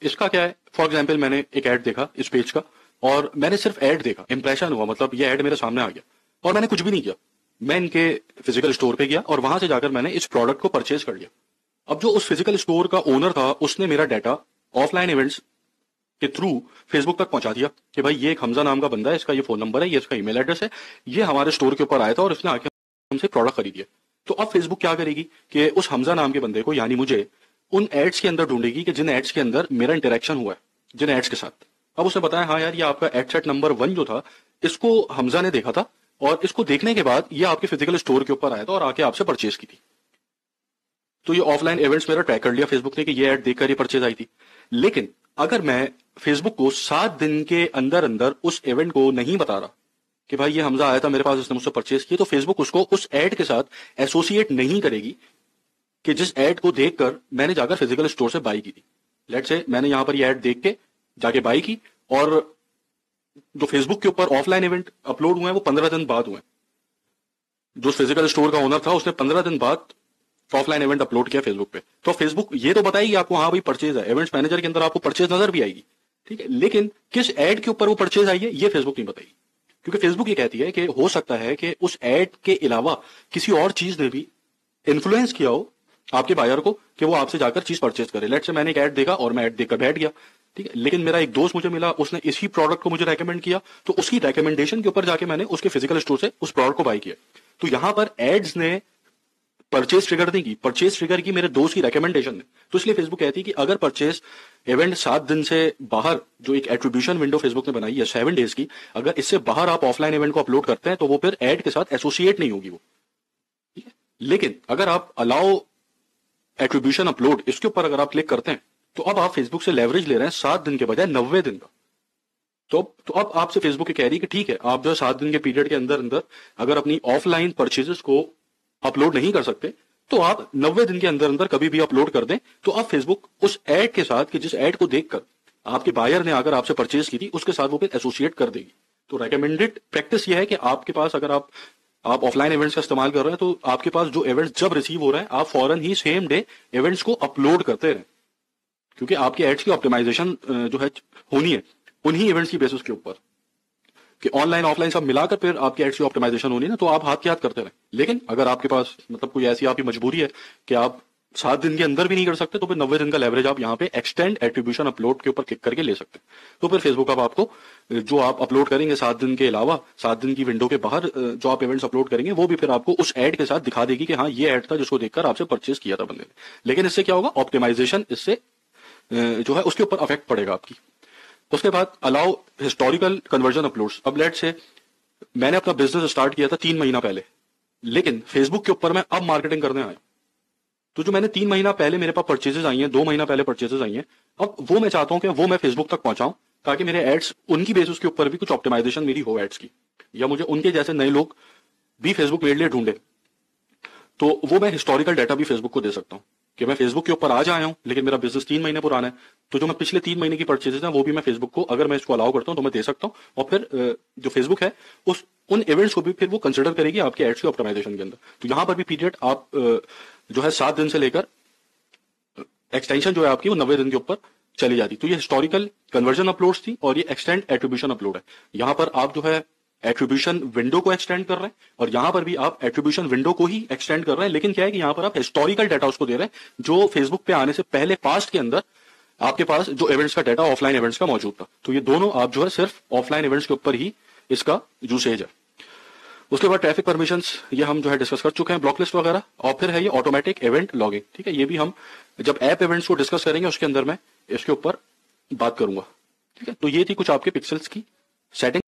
इसका क्या है, फॉर एग्जाम्पल मैंने एक ऐड देखा इस पेज का, और मैंने सिर्फ ऐड देखा, इंप्रेशन हुआ, मतलब ये ऐड मेरे सामने आ गया और मैंने कुछ भी नहीं किया। मैं इनके फिजिकल स्टोर पे गया और वहां से जाकर मैंने इस प्रोडक्ट को परचेज कर लिया। अब जो उस फिजिकल स्टोर का ओनर था उसने मेरा डाटा ऑफलाइन इवेंट्स के थ्रू फेसबुक तक पहुंचा दिया कि भाई ये एक हमजा नाम का बंदा है, इसका ये फोन नंबर है, ये इसका ईमेल एड्रेस है, ये हमारे स्टोर के ऊपर आया था और इसने आके हमसे प्रोडक्ट खरीदी है। तो अब फेसबुक क्या करेगी कि उस हमजा नाम के बंदे को, यानी मुझे, उन एड्स के अंदर ढूंढेगी कि जिन एड्स के अंदर मेरा इंटरेक्शन हुआ है, जिन एड्स के साथ। अब उसने बताया हाँ यार ये आपका एड सेट नंबर 1 जो था, इसको हमजा ने देखा था और इसको देखने के बाद ये आपके फिजिकल स्टोर के ऊपर आया था और आके आपसे परचेज की थी। तो ये ऑफलाइन इवेंट्स मेरा ट्रैक कर लिया फेसबुक ने कि ये ऐड देखकर ये परचेज आई थी। लेकिन अगर मैं फेसबुक को 7 दिन के अंदर अंदर उस इवेंट को नहीं बता रहा कि भाई ये हमजा आया था मेरे पास, इसने मुझसे परचेज किया, तो फेसबुक उसको उस ऐड के साथ एसोसिएट नहीं करेगी कि जिस ऐड को देखकर मैंने जाकर फिजिकल स्टोर से बाई की थी। लेट्स से मैंने यहां पर ये ऐड देख के जाके बाई की और जो फेसबुक के ऊपर ऑफलाइन इवेंट अपलोड हुए हैं वो 15 दिन बाद हुए। जो फिजिकल स्टोर का ओनर था उसने 15 दिन बाद ऑफलाइन इवेंट अपलोड किया फेसबुक पे, तो फेसबुक ये तो बताएगी आपको हाँ भाई परचेज है, इवेंट्स मैनेजर के अंदर आपको परचेज नजर भी आएगी, ठीक है, लेकिन किस ऐड के ऊपर वो परचेज आई है ये फेसबुक नहीं बताएगी। क्योंकि फेसबुक ये कहती है कि हो सकता है कि उस ऐड के अलावा किसी और चीज ने भी इन्फ्लुएंस किया हो आपके बायर को कि वो आपसे जाकर चीज परचेज करे। लेट्स से मैंने एक ऐड देखा और मैं ऐड देखकर बैठ गया, ठीक है, लेकिन मेरा एक दोस्त मुझे मिला, उसने इसी प्रोडक्ट को मुझे रेकमेंड किया, तो उसकी रेकमेंडेशन के ऊपर जाके मैंने उसके फिजिकल स्टोर से उस प्रोडक्ट को बाय किया। तो यहां पर एड्स ने परचेज ट्रिगर नहीं की, परचेज ट्रिगर की मेरे दोस्त की रेकमेंडेशन ने। तो इसलिए फेसबुक कहती है कि अगर परचेज इवेंट 7 दिन से बाहर, जो एक एट्रीब्यूशन विंडो फेसबुक ने बनाई है 7 डेज की, अगर इससे बाहर आप ऑफलाइन इवेंट को अपलोड करते हैं तो वो फिर एड के साथ एसोसिएट नहीं होगी वो, ठीक है। लेकिन अगर आप अलाउ एट्रीब्यूशन अपलोड, इसके ऊपर अगर आप क्लिक करते हैं तो अब आप फेसबुक से लेवरेज ले रहे हैं 7 दिन के बजाय 90 दिन का। तो अब आपसे फेसबुक कह रही है कि ठीक है, आप जो 7 दिन के पीरियड के अंदर अंदर अगर अपनी ऑफलाइन परचेजेस को अपलोड नहीं कर सकते तो आप 90 दिन के अंदर अंदर कभी भी अपलोड कर दें। तो अब फेसबुक उस ऐड के साथ, कि जिस ऐड को देखकर आपके बायर ने अगर आपसे परचेज की थी, उसके साथ वो फिर एसोसिएट कर देगी। तो रेकमेंडेड प्रैक्टिस ये है कि आपके पास, अगर आप ऑफलाइन इवेंट्स का इस्तेमाल कर रहे हैं तो आपके पास जो इवेंट्स जब रिसीव हो रहे हैं आप फौरन ही सेम डे इवेंट्स को अपलोड करते रहें, क्योंकि आपके एड्स की ऑप्टिमाइजेशन जो है होनी है उन्हीं इवेंट्स की बेसिस के ऊपर, कि ऑनलाइन ऑफलाइन सब मिलाकर फिर आपकी एड्स की ऑप्टिमाइजेशन होनी है ना, तो आप हाथ के हाथ करते रहें। लेकिन अगर आपके पास मतलब कोई ऐसी आपकी मजबूरी है कि आप 7 दिन के अंदर भी नहीं कर सकते, तो फिर 90 दिन का लेवरेज आप यहाँ पे एक्सटेंड एट्रीब्यूशन अपलोड के ऊपर क्लिक करके ले सकते हैं। तो फिर फेसबुक अब आपको जो आप अपलोड करेंगे 7 दिन के अलावा, 7 दिन की विंडो के बाहर जो आप इवेंट्स अपलोड करेंगे वो भी फिर आपको उस एड के साथ दिखा देगी कि हाँ ये एड था जिसको देखकर आपसे परचेज किया था बंदे ने। लेकिन इससे क्या होगा, ऑप्टिमाइजेशन इससे जो है उसके ऊपर अफेक्ट पड़ेगा आपकी। उसके बाद अलाउ हिस्टोरिकल कन्वर्जन अपलोड्स। अब लेट से मैंने अपना बिजनेस स्टार्ट किया था 3 महीना पहले, लेकिन फेसबुक के ऊपर मैं अब मार्केटिंग करने आया, तो जो मैंने 3 महीना पहले मेरे पास परचेजेस आई हैं, 2 महीना पहले परचेजेस आई हैं, अब वो मैं चाहता हूं कि वो मैं फेसबुक तक पहुंचाऊं ताकि मेरे एड्स, उनकी बेसिस के ऊपर भी कुछ ऑप्टिमाइजेशन मेरी हो एड्स की, या मुझे उनके जैसे नए लोग भी फेसबुक मेरे लिए ढूंढे, तो वो मैं हिस्टोरिकल डाटा भी फेसबुक को दे सकता हूं कि मैं फेसबुक के ऊपर आज आया हूं लेकिन मेरा बिजनेस 3 महीने पुराना है, तो जो मैं पिछले 3 महीने की परचेजेस हैं वो भी मैं फेसबुक को, अगर मैं इसको अलाउ करता हूं तो मैं दे सकता हूं, और फिर जो फेसबुक है उन इवेंट्स को भी फिर वो कंसिडर करेगी आपके एड्स की ऑप्टिमाइजेशन के अंदर। तो यहां पर भी पीरियड आप जो है 7 दिन से लेकर एक्सटेंशन जो है आपकी वो 90 दिन के ऊपर चली जाती। तो ये हिस्टोरिकल कन्वर्जन अपलोड्स थी और ये एक्सटेंड एट्रीब्यूशन अपलोड है। यहां पर आप जो है एट्रीब्यूशन विंडो को एक्सटेंड कर रहे हैं और यहां पर भी आप एट्रीब्यूशन विंडो को ही एक्सटेंड कर रहे हैं, लेकिन क्या है कि यहां पर आप हिस्टोरिकल डाटा उसको दे रहे हैं जो फेसबुक पे आने से पहले पास्ट के अंदर आपके पास जो इवेंट्स का डाटा ऑफलाइन इवेंट्स का मौजूद था। तो ये दोनों आप जो है सिर्फ ऑफलाइन इवेंट्स के ऊपर ही इसका यूसेज है। उसके बाद ट्रैफिक परमिशंस, ये हम जो है डिस्कस कर चुके हैं, ब्लॉक लिस्ट वगैरह, और फिर है ये ऑटोमेटिक इवेंट लॉगिंग, ठीक है, ये भी हम जब ऐप इवेंट्स को डिस्कस करेंगे उसके अंदर मैं इसके ऊपर बात करूंगा, ठीक है। तो ये थी कुछ आपके पिक्सल्स की सेटिंग।